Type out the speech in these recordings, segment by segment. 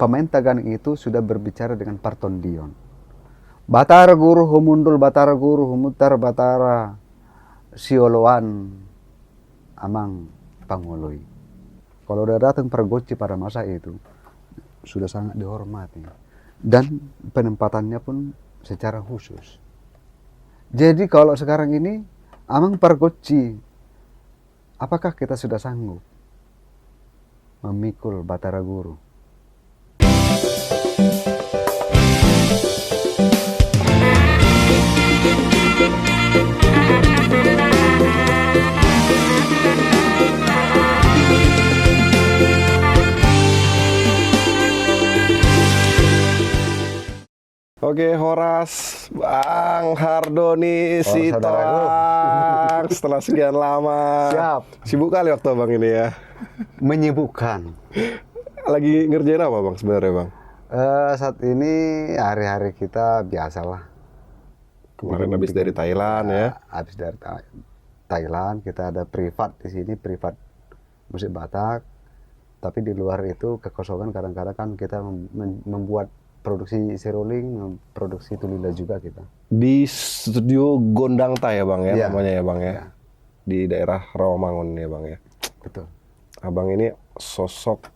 pemain Taganeg itu sudah berbicara dengan Parton Dion. Batara guru humundul, batara guru humutar, batara sioloan amang pangoloi. Kalau udah datang Pargoci pada masa itu sudah sangat dihormati dan penempatannya pun secara khusus. Jadi kalau sekarang ini amang Pargoci, apakah kita sudah sanggup memikul Batara Guru? Oke, Horas, Bang Hardoni Sitohang, setelah sekian lama. Siap. Sibuk kali waktu Bang ini ya. Menyibukkan. Lagi ngerjain apa Bang sebenarnya Bang? Saat ini hari-hari kita biasalah. Kemarin habis dari Thailand ya. Habis dari Thailand, kita ada privat di sini, privat musik Batak. Tapi di luar itu kekosongan kadang-kadang kan kita membuat produksi seruling, produksi tulila juga kita. Di studio Gondang Thai ya Bang ya, Ya, namanya ya Bang ya. Ya. Di daerah Rawamangun ya Bang ya. Betul. Abang ini sosok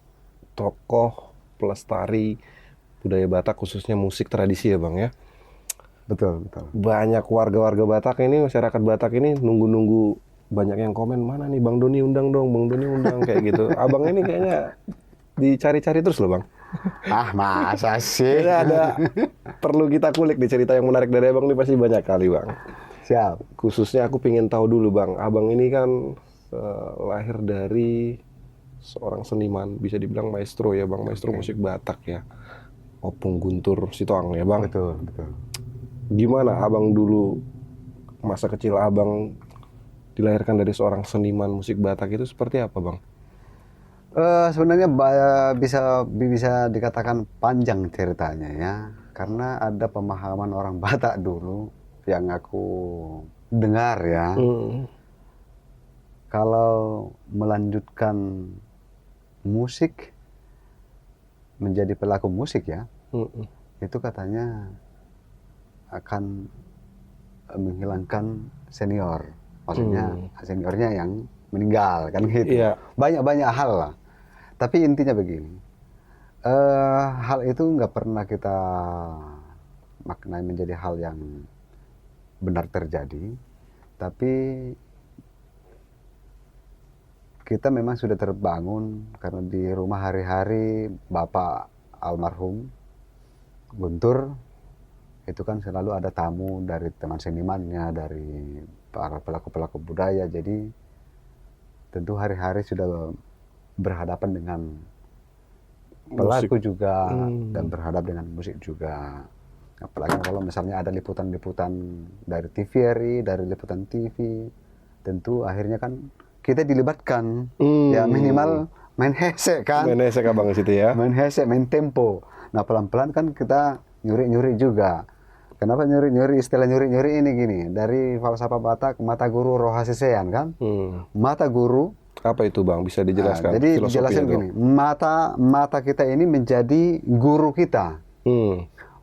tokoh pelestari budaya Batak, khususnya musik tradisi ya Bang ya. Betul, betul. Banyak warga-warga Batak ini, masyarakat Batak ini nunggu-nunggu, banyak yang komen, mana nih Bang Doni undang dong, Bang Doni undang, kayak gitu. Abang ini kayaknya dicari-cari terus loh Bang. Ah, masa sih? Ada perlu kita kulik di cerita yang menarik dari Abang ini pasti banyak kali Bang. Siap. Khususnya aku pengen tahu dulu Bang, Abang ini kan lahir dari seorang seniman, bisa dibilang maestro ya Bang, maestro musik Batak ya. Opung Guntur Sitohang ya Bang. Betul, betul. Gimana Abang dulu, masa kecil Abang dilahirkan dari seorang seniman musik Batak itu seperti apa Bang? Sebenarnya bisa dikatakan panjang ceritanya ya, karena ada pemahaman orang Batak dulu yang aku dengar ya. Kalau melanjutkan musik, menjadi pelaku musik ya, itu katanya akan menghilangkan senior, maksudnya seniornya yang meninggal kan gitu. Iya. Banyak hal lah. Tapi intinya begini, hal itu nggak pernah kita maknai menjadi hal yang benar terjadi, tapi kita memang sudah terbangun karena di rumah hari-hari Bapak almarhum Guntur itu kan selalu ada tamu dari teman senimannya, dari para pelaku-pelaku budaya, jadi tentu hari-hari sudah berhadapan dengan pelaku juga dan berhadap dengan musik juga. Apalagi kalau misalnya ada liputan-liputan dari TVRI, dari liputan TV, tentu akhirnya kan kita dilibatkan. Ya minimal main hesek kan. Main hesek Abang di situ ya. Main hesek, main tempo. Nah pelan-pelan kan kita nyuri-nyuri juga. Kenapa nyuri-nyuri? Istilah nyuri-nyuri ini gini, dari falsafah Batak, mata guru rohasisean kan. Mata guru. Apa itu Bang? Bisa dijelaskan? Nah, jadi dijelasin gini, mata kita ini menjadi guru kita,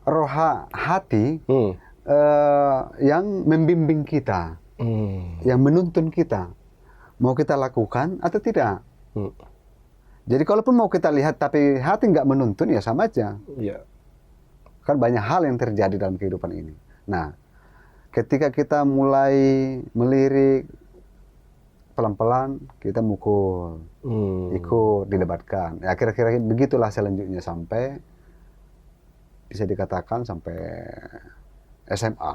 roha hati yang membimbing kita, yang menuntun kita, mau kita lakukan atau tidak. Jadi kalaupun mau kita lihat tapi hati nggak menuntun ya sama aja. Iya. Kan banyak hal yang terjadi dalam kehidupan ini. Nah, ketika kita mulai melirik, pelan-pelan kita mukul, ikut, dilebatkan. Ya kira-kira begitulah selanjutnya sampai bisa dikatakan sampai SMA.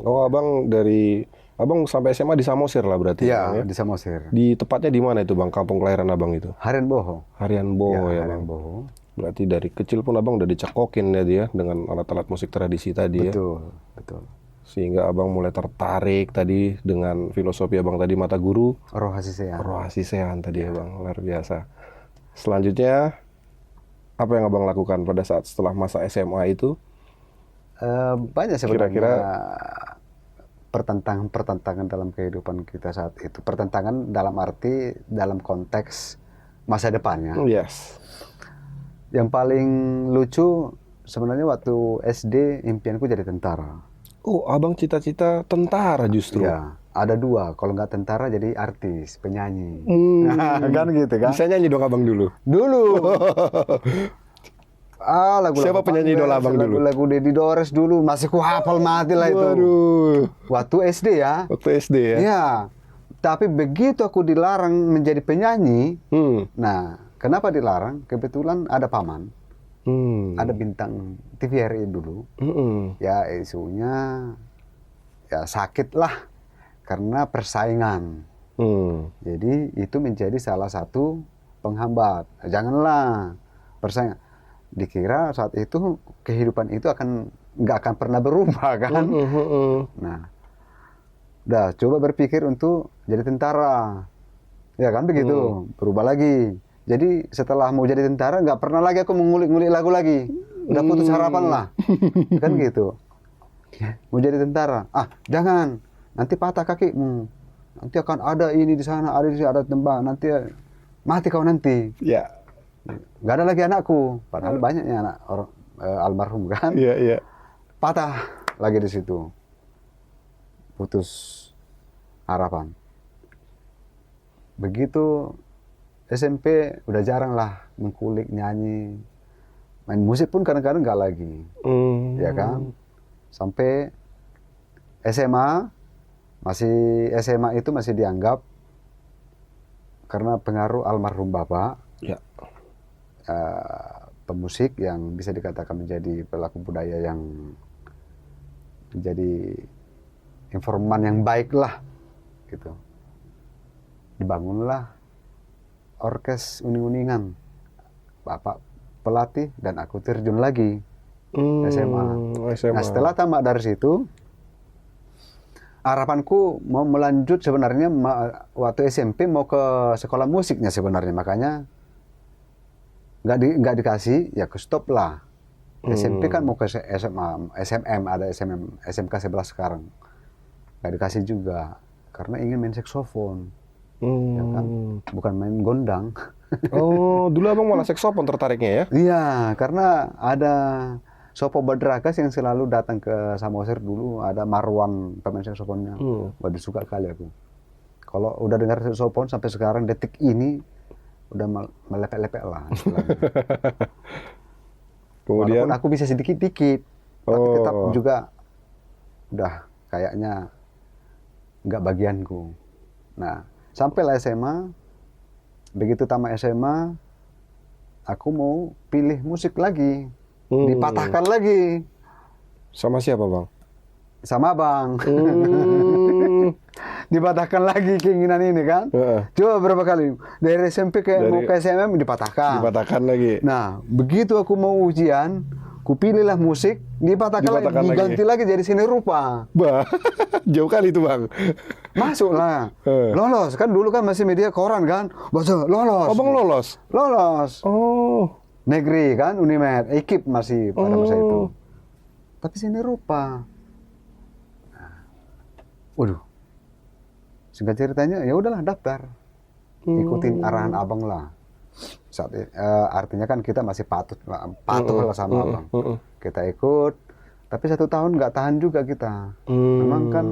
Oh Abang sampai SMA di Samosir lah berarti? Iya, ya? di Samosir. Di tepatnya di mana itu Bang, kampung kelahiran Abang itu? Harian Boho. Harian Boho ya Harian Bang. Boho. Berarti dari kecil pun Abang udah dicekokin ya dia dengan alat-alat musik tradisi tadi ya? Betul, betul. Sehingga Abang mulai tertarik tadi dengan filosofi Abang tadi, mata guru Rohasisean. Rohasisean tadi ya Bang, luar biasa. Selanjutnya apa yang Abang lakukan pada saat setelah masa SMA itu? Banyak sebenarnya Kira-kira pertentangan dalam kehidupan kita saat itu. Pertentangan dalam arti dalam konteks masa depannya. Yes. Yang paling lucu sebenarnya waktu SD impianku jadi tentara. Oh, abang cita-cita tentara justru. Ya, ada dua. Kalau nggak tentara jadi artis, penyanyi. Hmm. Kan gitu kan? Bisa nyanyi dong abang dulu. Dulu. Lagu-lagu Siapa penyanyi idola abang dulu? lagu Dedi Dores dulu masih ku hafal mati lah itu. Waduh. Waktu SD ya. Waktu SD ya? Iya. Tapi begitu aku dilarang menjadi penyanyi, Hmm. nah kenapa dilarang? Kebetulan ada paman, Hmm. ada bintang TVRI dulu. Hmm. Ya isunya ya sakit lah karena persaingan. Hmm. Jadi itu menjadi salah satu penghambat. Janganlah persaingan. Dikira saat itu kehidupan itu nggak akan pernah berubah kan? Nah, udah coba berpikir untuk jadi tentara, ya kan begitu, berubah lagi. Jadi setelah mau jadi tentara nggak pernah lagi aku mengulik-ngulik lagu lagi, udah putus harapan lah, kan gitu. Mau jadi tentara, jangan, nanti patah kakimu, nanti akan ada ini di sana, ada di sini, ada tembak, nanti mati kau nanti. Ya. Nggak ada lagi anakku, padahal banyaknya anak orang almarhum kan. Iya, iya. Patah lagi di situ, putus harapan. Begitu SMP udah jarang lah mengkulik nyanyi, main musik pun kadang-kadang nggak lagi, ya kan. Sampai SMA itu masih dianggap karena pengaruh almarhum bapak. Ya. Pemusik yang bisa dikatakan menjadi pelaku budaya yang menjadi informan yang baik lah gitu. Dibangunlah orkes uning-uningan, bapak pelatih dan aku terjun lagi SMA. Nah setelah tamat dari situ, harapanku mau melanjut sebenarnya waktu SMP mau ke sekolah musiknya sebenarnya, makanya nggak dikasih, ya ke stop lah. SMP kan mau ke SMA, SMM, ada SMK 11 sekarang. Nggak dikasih juga, karena ingin main saksofon. Ya kan? Bukan main gondang. Oh, dulu abang malah saksofon tertariknya ya? Iya, karena ada Sopo Badrakas yang selalu datang ke Samosir dulu, ada Marwan pemain saksofonnya. Waduh, suka kali aku. Kalau udah dengar saksofon sampai sekarang detik ini, udah melepek-lepek lah. Kemudian walaupun aku bisa sedikit-dikit, tapi tetap juga udah kayaknya nggak bagianku. Nah, sampailah SMA, begitu tamat SMA, aku mau pilih musik lagi, dipatahkan lagi. Sama siapa bang? Sama abang. Dipatahkan lagi keinginan ini kan. Coba berapa kali dari SMP mau ke SMM dipatahkan. Dipatahkan lagi. Nah begitu aku mau ujian, kupilihlah musik, dipatahkan lagi, diganti lagi jadi seni rupa. Bah, jauh kali itu bang. Masuklah, lolos kan, dulu kan masih media koran kan, baca lolos. Abang lolos? Lolos. Oh. Negeri kan, Unimed, ekip masih pada masa itu. Tapi seni rupa. Waduh, singkat ceritanya ya udahlah daftar, ikutin arahan abang lah. Artinya kan kita masih patuh lah sama abang. Kita ikut, tapi 1 tahun nggak tahan juga kita. Memang kan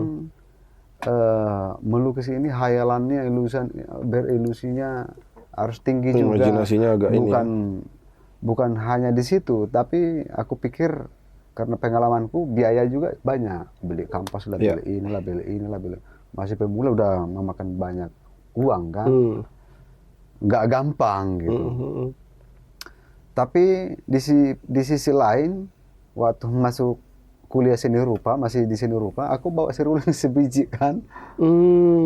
melukis ini hayalannya, berilusinya harus tinggi juga. Imajinasinya agak bukan hanya di situ, tapi aku pikir karena pengalamanku biaya juga banyak, beli kampas lah, beli inilah, masih pemula udah memakan banyak uang kan, nggak gampang gitu. Tapi di sisi lain, waktu masuk kuliah seni rupa, masih di seni rupa, aku bawa seruling sebiji kan.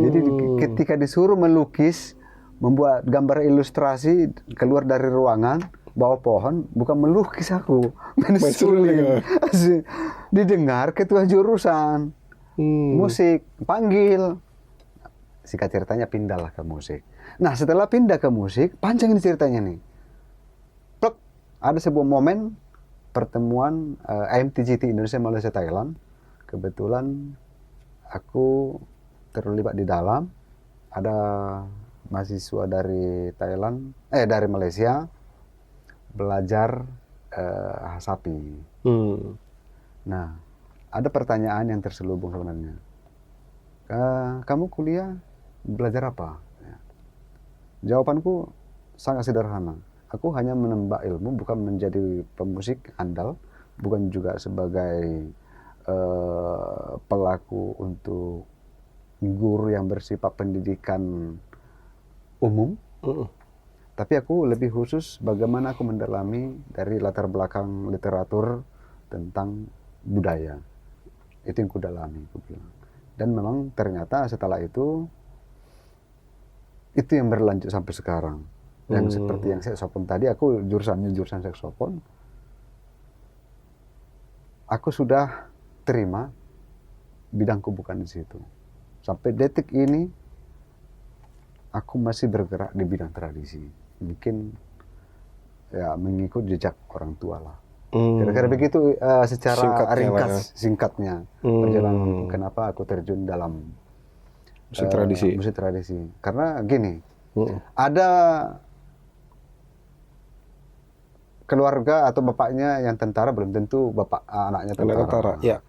Jadi ketika disuruh melukis, membuat gambar ilustrasi keluar dari ruangan, bawa pohon, bukan melukis aku, main seruling. Didengar ketua jurusan musik, panggil. Singkat ceritanya pindahlah ke musik. Nah setelah pindah ke musik, panjang ini ceritanya nih. Plek, ada sebuah momen pertemuan IMTGT Indonesia Malaysia Thailand. Kebetulan aku terlibat di dalam. Ada mahasiswa dari Thailand, dari Malaysia, belajar sapi. Nah, ada pertanyaan yang terselubung sebenarnya. Kamu kuliah belajar apa? Ya. Jawabanku sangat sederhana. Aku hanya menembak ilmu, bukan menjadi pemusik andal, bukan juga sebagai pelaku untuk guru yang bersifat pendidikan umum. Tapi aku lebih khusus bagaimana aku mendalami dari latar belakang literatur tentang budaya. Itu yang ku dalami, aku bilang. Dan memang ternyata setelah itu yang berlanjut sampai sekarang. Yang seperti yang saksofon tadi, aku jurusan saksofon. Aku sudah terima bidangku bukan di situ. Sampai detik ini aku masih bergerak di bidang tradisi. Mungkin ya mengikut jejak orang tua lah. Kira-kira begitu secara ringkas, singkatnya perjalanan kenapa aku terjun dalam musik tradisi. Musik tradisi. Karena gini, ada keluarga atau bapaknya yang tentara belum tentu anaknya tentara. Ya.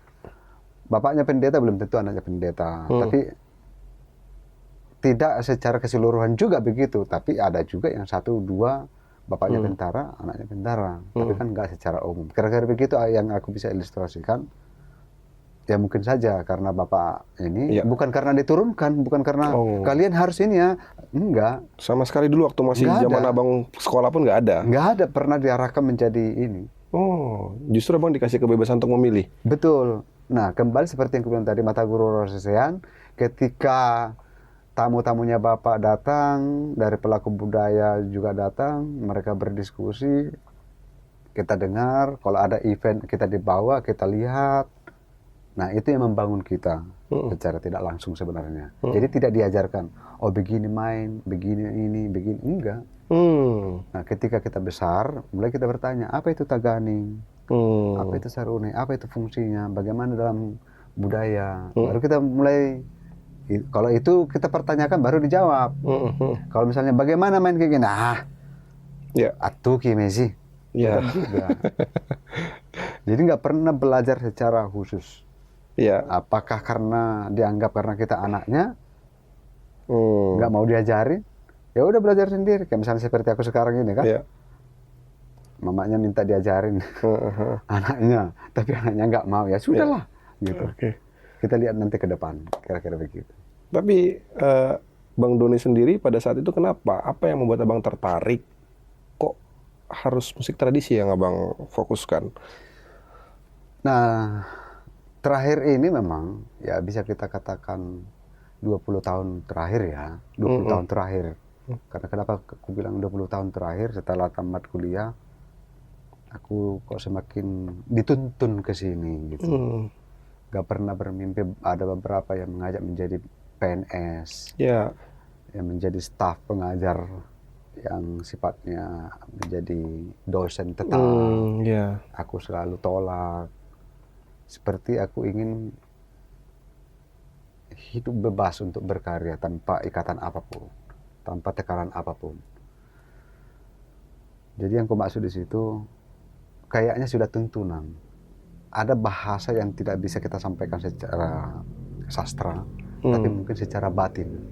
Bapaknya pendeta belum tentu anaknya pendeta. Tapi tidak secara keseluruhan juga begitu. Tapi ada juga yang 1, 2 bapaknya tentara, anaknya tentara. Tapi kan nggak secara umum. Kira-kira begitu yang aku bisa ilustrasikan. Ya mungkin saja karena bapak ini bukan karena diturunkan, bukan karena kalian harus ini ya, enggak. Sama sekali dulu waktu masih zaman abang sekolah pun nggak ada. Nggak ada pernah diarahkan menjadi ini. Oh, justru abang dikasih kebebasan untuk memilih. Betul. Nah kembali seperti yang aku bilang tadi, mata guru Rosesean, ketika tamu-tamunya bapak datang, dari pelaku budaya juga datang, mereka berdiskusi, kita dengar, kalau ada event kita dibawa, kita lihat. Nah itu yang membangun kita secara tidak langsung sebenarnya. Jadi tidak diajarkan, oh begini main, begini ini, begini, enggak. Nah ketika kita besar, mulai kita bertanya, apa itu taganing? Apa itu sarune? Apa itu fungsinya? Bagaimana dalam budaya? Baru kita mulai, kalau itu kita pertanyakan baru dijawab. Kalau misalnya bagaimana main kayak gini? Nah, atuh kimesi. Juga. Jadi nggak pernah belajar secara khusus. Apakah karena dianggap karena kita anaknya nggak mau diajarin, ya udah belajar sendiri. Kayak misalnya seperti aku sekarang ini kan, mamanya minta diajarin anaknya, tapi anaknya nggak mau, ya sudahlah gitu. Kita lihat nanti ke depan, kira-kira begitu. Tapi Bang Doni sendiri pada saat itu kenapa? Apa yang membuat abang tertarik? Kok harus musik tradisi yang abang fokuskan? Nah, terakhir ini memang ya bisa kita katakan 20 tahun terakhir ya, 20 tahun terakhir. Karena kenapa aku bilang 20 tahun terakhir, setelah tamat kuliah, aku kok semakin dituntun ke sini gitu. Gak pernah bermimpi, ada beberapa yang mengajak menjadi PNS, yang menjadi staf pengajar, yang sifatnya menjadi dosen tetap. Aku selalu tolak. Seperti aku ingin hidup bebas untuk berkarya tanpa ikatan apapun, tanpa tekanan apapun. Jadi yang aku maksud di situ, kayaknya sudah tuntunan. Ada bahasa yang tidak bisa kita sampaikan secara sastra, tapi mungkin secara batin.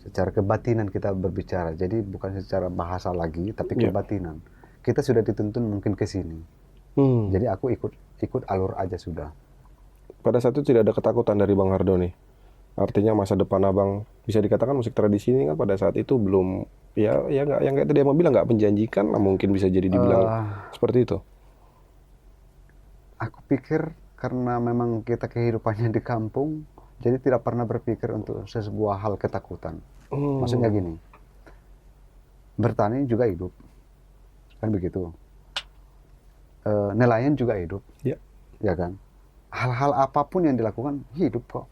Secara kebatinan kita berbicara. Jadi bukan secara bahasa lagi, tapi kebatinan. Kita sudah dituntun mungkin ke sini. Jadi aku ikut alur aja sudah. Pada saat itu tidak ada ketakutan dari Bang Hardoni. Artinya masa depan abang bisa dikatakan musik tradisi ini kan pada saat itu belum nggak, yang kayak tadi abang bilang nggak menjanjikan lah, mungkin bisa jadi dibilang seperti itu. Aku pikir karena memang kita kehidupannya di kampung, jadi tidak pernah berpikir untuk sebuah hal ketakutan. Maksudnya gini, bertani juga hidup, kan begitu. Nelayan juga hidup, ya kan. Hal-hal apapun yang dilakukan hidup kok,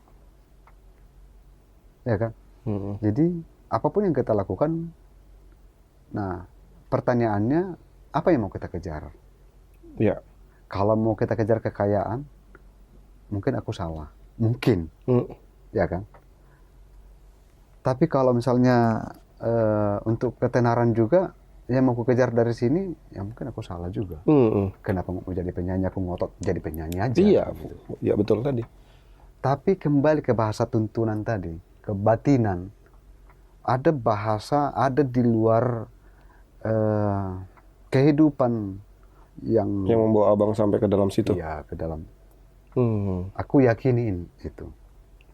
ya kan. Jadi apapun yang kita lakukan, nah pertanyaannya apa yang mau kita kejar? Kalau mau kita kejar kekayaan, mungkin aku salah, mungkin, ya kan. Tapi kalau misalnya untuk ketenaran juga, yang mau ku kejar dari sini, ya mungkin aku salah juga. Kenapa mau jadi penyanyi, aku ngotot jadi penyanyi aja. Iya, gitu. ya betul tadi. Tapi kembali ke bahasa tuntunan tadi, kebatinan. Ada bahasa, ada di luar kehidupan yang membawa abang sampai ke dalam situ. Iya, ke dalam. Aku yakinin itu.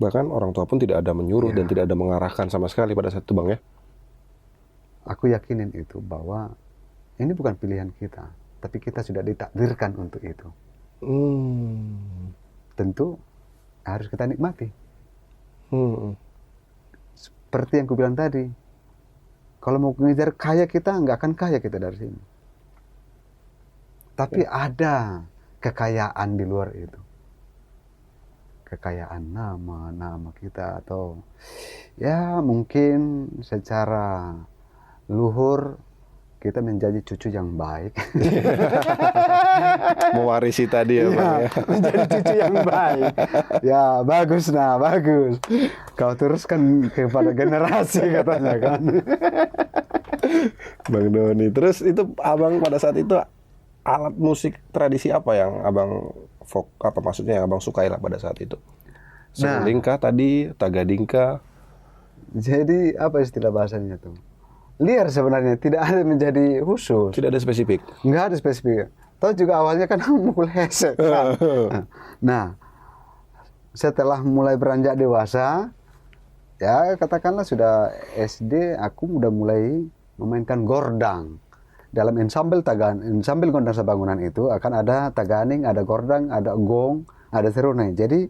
Bahkan orang tua pun tidak ada menyuruh dan tidak ada mengarahkan sama sekali pada saat itu, Bang ya. Aku yakinin itu bahwa ini bukan pilihan kita, tapi kita sudah ditakdirkan untuk itu. Tentu harus kita nikmati. Seperti yang ku bilang tadi, kalau mau mengejar kaya kita, nggak akan kaya kita dari sini. Tapi ada kekayaan di luar itu. Kekayaan nama kita, atau ya mungkin secara luhur kita menjadi cucu yang baik. Mewarisi tadi ya, Bang ya. Menjadi cucu yang baik. Ya bagus, bagus. Kau teruskan kepada generasi katanya kan. Bang Doni. Terus itu abang pada saat itu alat musik tradisi apa yang abang maksudnya yang abang sukai lah pada saat itu? Seruling kah tadi, tagading-kah? Jadi apa istilah bahasanya tuh? Liar sebenarnya, tidak ada menjadi khusus. Tidak ada spesifik? Nggak ada spesifik. Tahu juga awalnya kan mukul hesek. Kan? Nah, setelah mulai beranjak dewasa, ya katakanlah sudah SD, aku udah mulai memainkan gordang. Dalam ensemble Gondang Sabangunan itu akan ada taganing, ada gordang, ada gong, ada serunai. Jadi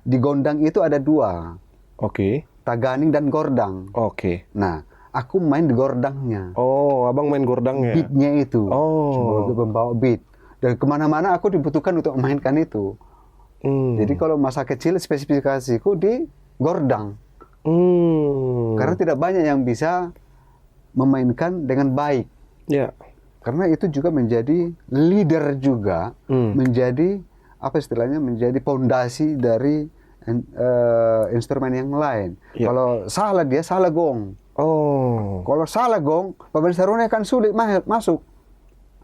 di gondang itu ada dua. Oke. Taganing dan gordang. Oke. Nah, aku main di gordangnya. Oh, abang main gordangnya? Beatnya itu. Oh. Membawa beat. Dan kemana-mana aku dibutuhkan untuk memainkan itu. Jadi kalau masa kecil spesifikasiku di gordang. Karena tidak banyak yang bisa memainkan dengan baik. Ya. Karena itu juga menjadi leader juga, menjadi apa istilahnya, menjadi pondasi dari instrumen yang lain. Ya. Kalau salah dia salah gong. Oh. Kalau salah gong, pemain sarunai akan sulit masuk.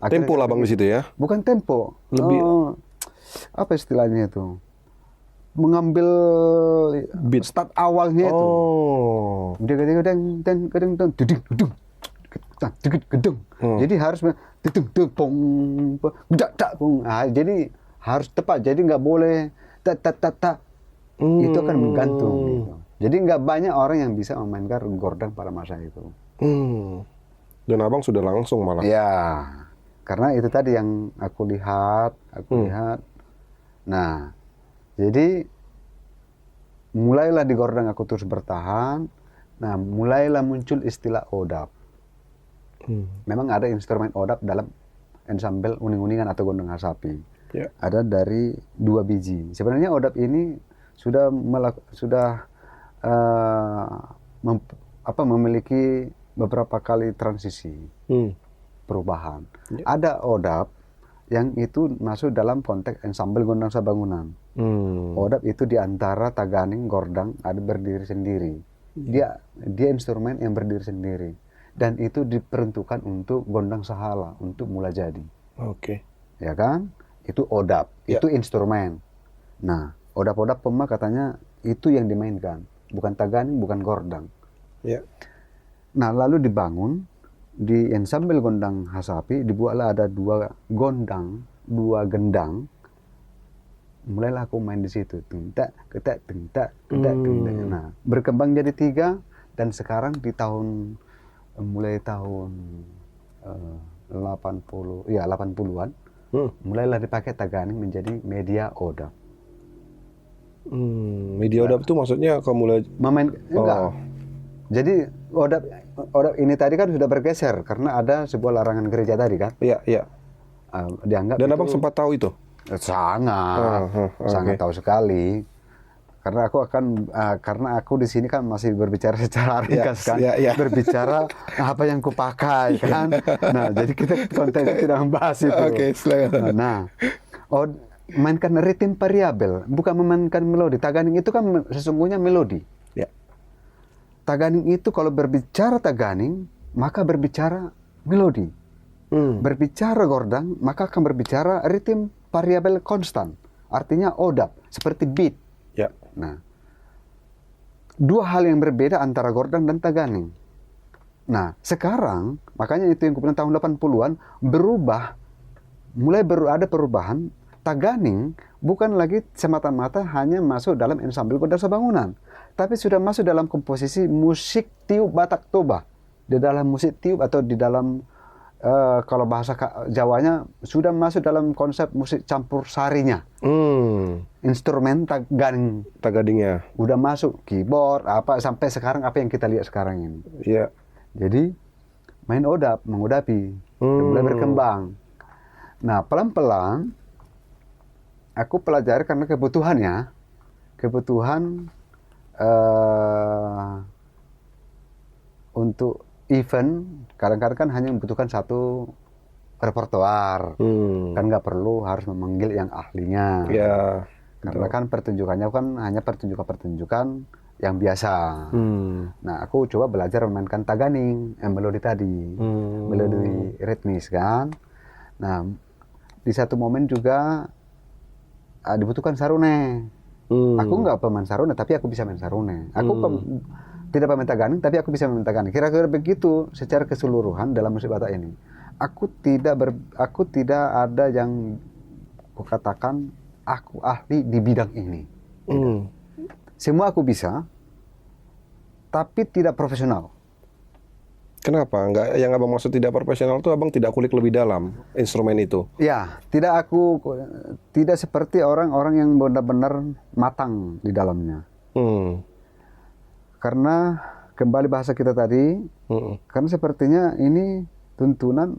Akhirnya Tempo lah bang di situ ya? Bukan tempo. Lebih apa istilahnya itu? Mengambil beat start awalnya itu. Oh. Gedung. Jadi harus jadi harus tepat. Jadi nggak boleh tak. Itu akan menggantung. Gitu. Jadi nggak banyak orang yang bisa memainkan gordang pada masa itu. Dan abang sudah langsung malah. Ya, karena itu tadi yang aku lihat. Nah, jadi mulailah di gordang aku terus bertahan. Nah, mulailah muncul istilah odap. Memang ada instrumen odap dalam ensemble uning-uningan atau gondang hasapi. Ya. Ada dari 2 biji. Sebenarnya odap ini sudah memiliki beberapa kali transisi perubahan. Ya. Ada odap yang itu masuk dalam konteks ensemble Gondang Sabangunan. Odap itu diantara taganing, gordang ada berdiri sendiri. Dia instrumen yang berdiri sendiri. Dan itu diperuntukkan untuk gondang sahala, untuk mula jadi. Oke. Ya kan? Itu odap, itu instrumen. Nah, odap-odap pema katanya itu yang dimainkan, bukan taganing, bukan gordang. Ya. Nah, lalu dibangun di ensemble gondang hasapi, dibuatlah ada 2 gondang, 2 gendang. Mulailah aku main di situ, tentak. Nah, berkembang jadi 3 dan sekarang di mulai tahun 80-an, mulailah dipakai taganing menjadi media odap. Media odap itu maksudnya kamu enggak. Jadi odap ini tadi kan sudah bergeser karena ada sebuah larangan gereja tadi kan? Iya. Dianggap. Dan abang sempat tahu itu? Sangat tahu sekali. Karena aku di sini kan masih berbicara secara ringkas kan, berbicara apa yang kupakai kan. Nah, jadi kita kontennya tidak membahas itu. Oke, silakan. Nah, mainkan ritme variabel, bukan memainkan melodi. Taganing itu kan sesungguhnya melodi. Ya. Taganing itu kalau berbicara taganing, maka berbicara melodi. Hmm. Berbicara gordang, maka akan berbicara ritme variabel konstan. Artinya odap, seperti beat. Ya. Nah, dua hal yang berbeda antara gordang dan taganing. Nah, sekarang, makanya itu yang kemudian tahun 80-an berubah, mulai ada perubahan. Taganing bukan lagi semata-mata hanya masuk dalam ensemble Gondang Sebangunan, tapi sudah masuk dalam komposisi musik tiup Batak Toba. Di dalam musik tiup atau di dalam kalau bahasa Jawanya sudah masuk dalam konsep musik campur sarinya. Instrumen Tagadingnya. udah masuk, keyboard apa sampai sekarang apa yang kita lihat sekarang ini. Iya. Jadi main odap, mengodapi, mulai berkembang. Nah, pelan-pelan aku pelajari karena kebutuhan untuk event kadang-kadang kan hanya membutuhkan satu repertoar, kan nggak perlu harus memanggil yang ahlinya. Ya. Karena kan pertunjukannya kan hanya pertunjukan-pertunjukan yang biasa. Nah, aku coba belajar memainkan taganing, melodi tadi, melodi ritmis kan. Nah, di satu momen juga dibutuhkan sarune. Aku nggak pemain sarune, tapi aku bisa main sarune. Aku tidak pemain taganing, tapi aku bisa main taganing. Kira-kira begitu secara keseluruhan dalam musik Batak ini. Aku tidak ada yang kukatakan aku ahli di bidang ini. Semua aku bisa, tapi tidak profesional. Kenapa? Enggak, yang abang maksud tidak profesional itu abang tidak kulik lebih dalam instrumen itu? Ya, tidak seperti orang-orang yang benar-benar matang di dalamnya. Karena kembali bahasa kita tadi, karena sepertinya ini tuntunan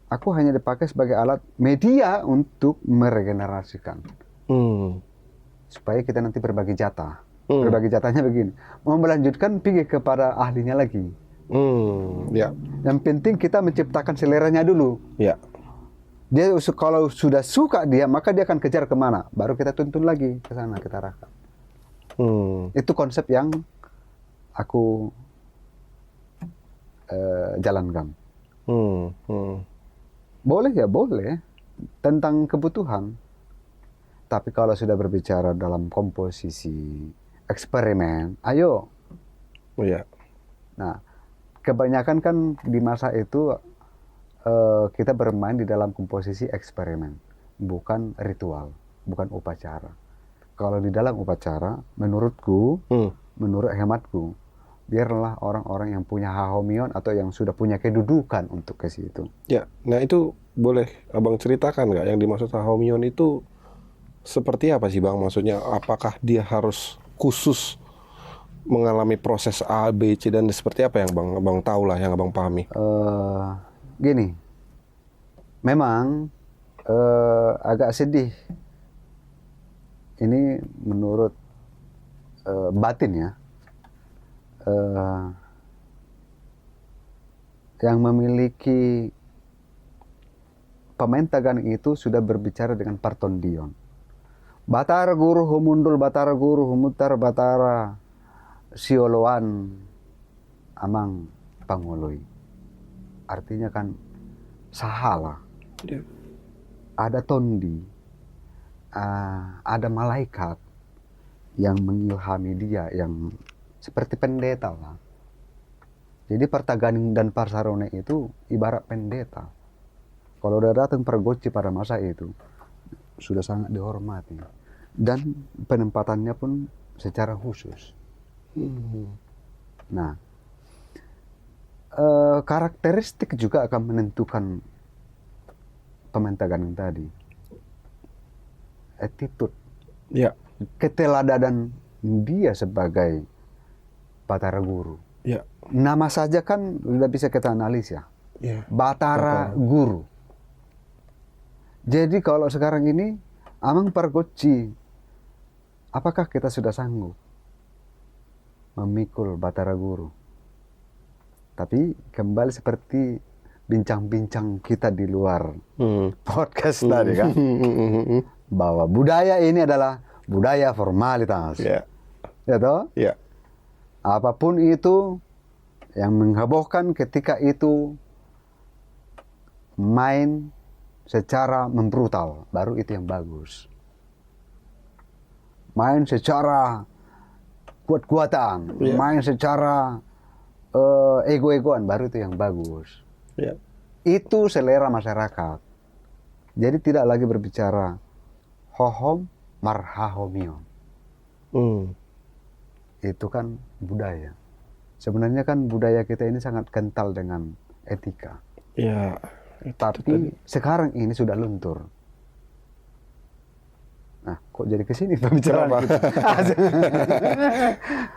aku hanya dipakai sebagai alat media untuk meregenerasikan. Supaya kita nanti berbagi jatah. Berbagi jatahnya begini, mau melanjutkan pergi kepada ahlinya lagi. Ya. Yang penting kita menciptakan seleranya dulu. Ya. Dia kalau sudah suka dia, maka dia akan kejar kemana. Baru kita tuntun lagi ke sana, kita arahkan. Itu konsep yang aku jalankan. Boleh ya boleh, tentang kebutuhan. Tapi kalau sudah berbicara dalam komposisi eksperimen, ayo. Iya. Nah, kebanyakan kan di masa itu kita bermain di dalam komposisi eksperimen, bukan ritual, bukan upacara. Kalau di dalam upacara, menurutku, menurut hematku, biarlah orang-orang yang punya hahomion atau yang sudah punya kedudukan untuk ke situ. Ya, nah itu boleh abang ceritakan nggak yang dimaksud hahomion itu seperti apa sih bang? Maksudnya apakah dia harus khusus mengalami proses A, B, C dan seperti apa yang abang tahu lah, yang abang pahami? Gini, memang agak sedih. Ini menurut batin ya. Yang memiliki pemain taganing itu sudah berbicara dengan partondion. Batara guru humundul, batara guru humutar, batara sioloan amang pangoloi. Artinya kan sahala. Ada tondi, ada malaikat yang mengilhami dia, yang seperti pendeta lah. Jadi Partaganing dan Parsarone itu ibarat pendeta. Kalau udah datang pergoci pada masa itu, sudah sangat dihormati. Dan penempatannya pun secara khusus. Nah, karakteristik juga akan menentukan pemain taganing tadi. Attitude. Ya. Keteladanan dia sebagai Batara Guru. Ya. Nama saja kan sudah bisa kita analis ya. Ya. Batara Guru. Jadi kalau sekarang ini amang pergoci, apakah kita sudah sanggup memikul Batara Guru? Tapi kembali seperti bincang-bincang kita di luar podcast tadi kan, bahwa budaya ini adalah budaya formalitas. Ya. Ya toh? Ya. Apapun itu yang menghebohkan ketika itu main secara membrutal, baru itu yang bagus. Main secara kuat-kuatan, Iya. main secara ego-egoan, baru itu yang bagus. Ya. Itu selera masyarakat. Jadi tidak lagi berbicara hohom marhahomion. Itu kan budaya. Sebenarnya kan budaya kita ini sangat kental dengan etika. Ya. Tapi sekarang ini sudah luntur. Nah, kok jadi ke sini pembicaraan Kenapa? kita?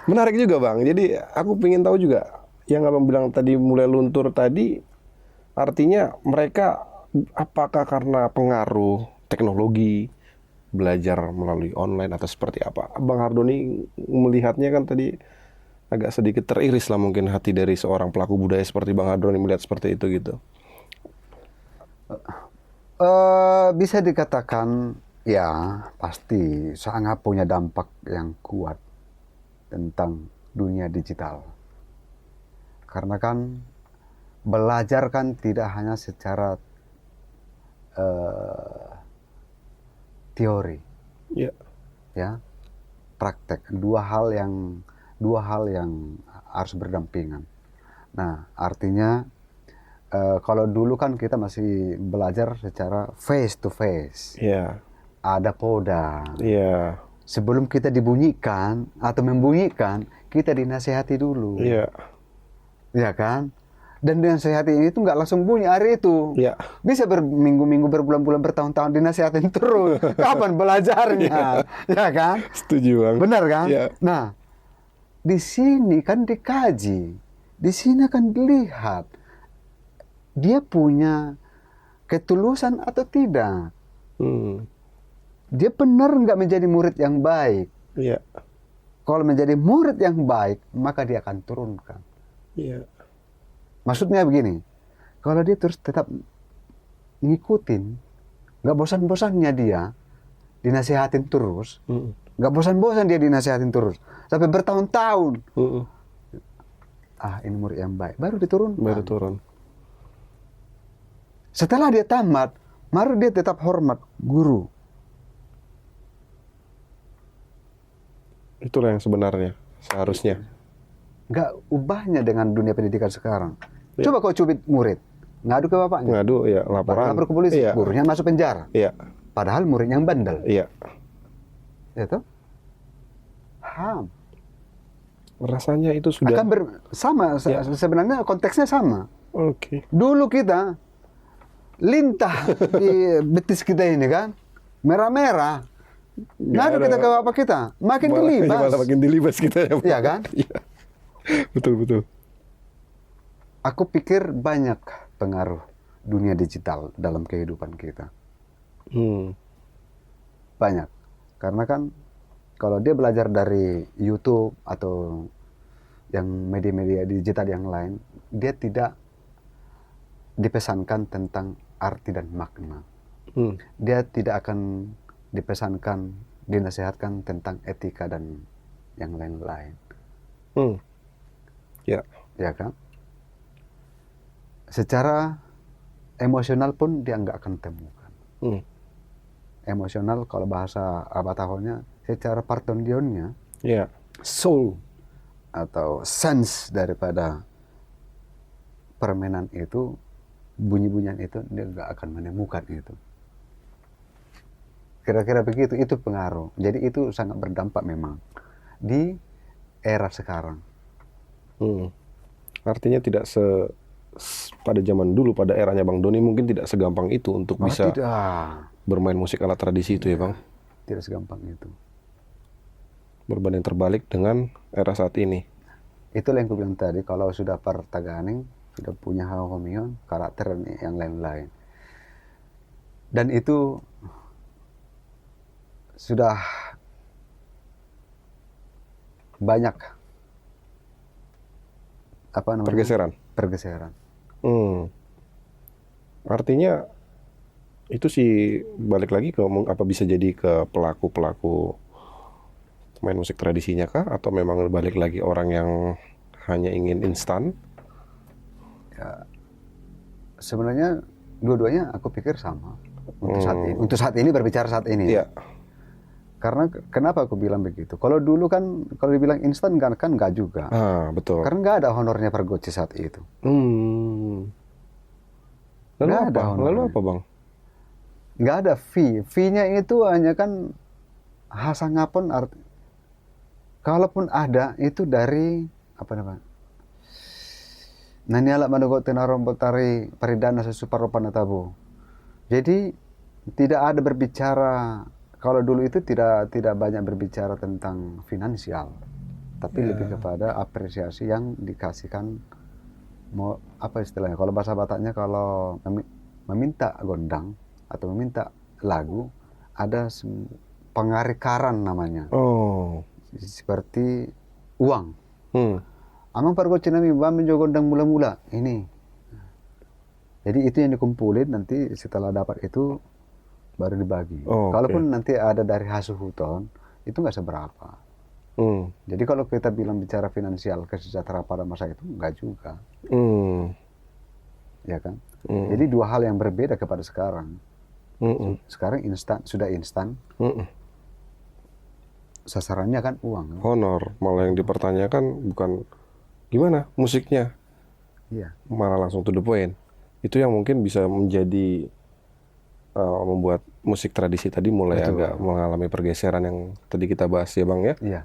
Menarik juga Bang. Jadi aku pengen tahu juga yang Abang bilang tadi mulai luntur tadi, artinya mereka apakah karena pengaruh teknologi, belajar melalui online atau seperti apa? Bang Hardoni melihatnya kan tadi agak sedikit teriris lah mungkin hati dari seorang pelaku budaya seperti Bang Hardoni melihat seperti itu gitu. Bisa dikatakan ya pasti sangat punya dampak yang kuat tentang dunia digital. Karena kan belajar kan tidak hanya secara teori, Ya. ya, praktek. Dua hal yang harus berdampingan. Nah, artinya kalau dulu kan kita masih belajar secara face to face. Iya. Ada poda. Iya. Sebelum kita dibunyikan atau membunyikan, kita dinasehati dulu. Iya. Ya kan? Dan dinasehati ini tuh nggak langsung bunyi hari itu. Iya. Bisa berminggu-minggu, berbulan-bulan, bertahun-tahun dinasehatin terus. Kapan belajarnya? Ya kan? Setuju Bang. Benar kan? Iya. Nah, di sini kan dikaji. Di sini akan dilihat dia punya ketulusan atau tidak. Dia benar nggak menjadi murid yang baik. Iya. Kalau menjadi murid yang baik, maka dia akan turunkan. Iya. Maksudnya begini, kalau dia terus tetap ngikutin, nggak bosan-bosannya dia dinasehatin terus, nggak bosan-bosan dia dinasehatin terus, sampai bertahun-tahun. Ini murid yang baik, baru diturunkan. Baru turun. Setelah dia tamat, baru dia tetap hormat guru. Itulah yang sebenarnya seharusnya. Nggak ubahnya dengan dunia pendidikan sekarang. Ya. Coba kau cubit murid, ngadu ke bapaknya. Ngadu ya laporan. Lapor ke polisi, Iya. gurunya masuk penjara. Iya. Padahal murid yang bandel. Iya. Itu HAM. Rasanya itu sudah Akan sama, Ya. sebenarnya konteksnya sama. Oke. Dulu kita lintah di betis kita ini kan, merah-merah. Ngadu kita ke bapak kita, makin kelibas. Malah makin dilibas kita ya. Iya kan? Iya. Betul. Aku pikir banyak pengaruh dunia digital dalam kehidupan kita. Banyak. Karena kan kalau dia belajar dari YouTube atau yang media-media digital yang lain, dia tidak dipesankan tentang arti dan makna. Dia tidak akan dipesankan, dinasihatkan tentang etika dan yang lain-lain. Ya. Ya kan? Secara emosional pun dia nggak akan temukan. Emosional kalau bahasa Abatahonya, secara partondionnya, Ya. soul atau sense daripada permainan itu, bunyi-bunyian itu, dia nggak akan menemukan itu. Kira-kira begitu, itu pengaruh. Jadi itu sangat berdampak memang di era sekarang. Artinya tidak pada zaman dulu, pada eranya Bang Doni mungkin tidak segampang itu untuk bisa Tidak. bermain musik alat tradisi itu ya Bang. Tidak segampang itu. Berbanding terbalik dengan era saat ini. Itulah yang aku bilang tadi, kalau sudah Partaganing, sudah punya homion, karakter yang lain-lain. Dan itu sudah banyak pergeseran. Artinya itu sih balik lagi ke apa bisa jadi ke pelaku main musik tradisinya kah, atau memang balik lagi orang yang hanya ingin instan? Ya, sebenarnya dua-duanya aku pikir sama untuk saat ini. Untuk saat ini berbicara saat ini. Iya. Karena kenapa aku bilang begitu? Kalau dulu kan kalau dibilang instan kan nggak juga. Betul. Karena nggak ada honornya per goce saat itu. Lalu Nggak ada apa? honornya. Lalu apa, Bang? Nggak ada fee. Fee-nya itu hanya kan hasangapun arti. Kalaupun ada itu dari apa namanya? Nani alak manugot tenarom tari paridana sesuparopan tabu. Jadi tidak ada berbicara, kalau dulu itu tidak banyak berbicara tentang finansial, tapi lebih kepada apresiasi yang dikasihkan, mau apa istilahnya? Kalau bahasa Bataknya kalau meminta gondang atau meminta lagu, ada pengarikaran namanya. Oh. Seperti uang. Amang pargo cinami bami jo gondang mula-mula ini. Jadi itu yang dikumpulin, nanti setelah dapat itu baru dibagi. Kalaupun nanti ada dari hasil huton, itu nggak seberapa. Jadi kalau kita bilang bicara finansial kesejahteraan pada masa itu nggak juga. Ya kan? Jadi dua hal yang berbeda kepada sekarang. Sekarang sudah instan. Sasarannya kan uang. Honor, malah yang dipertanyakan bukan gimana musiknya. Iya. Malah langsung to the point. Itu yang mungkin bisa menjadi membuat musik tradisi tadi mulai agak mengalami pergeseran yang tadi kita bahas ya Bang ya. Iya.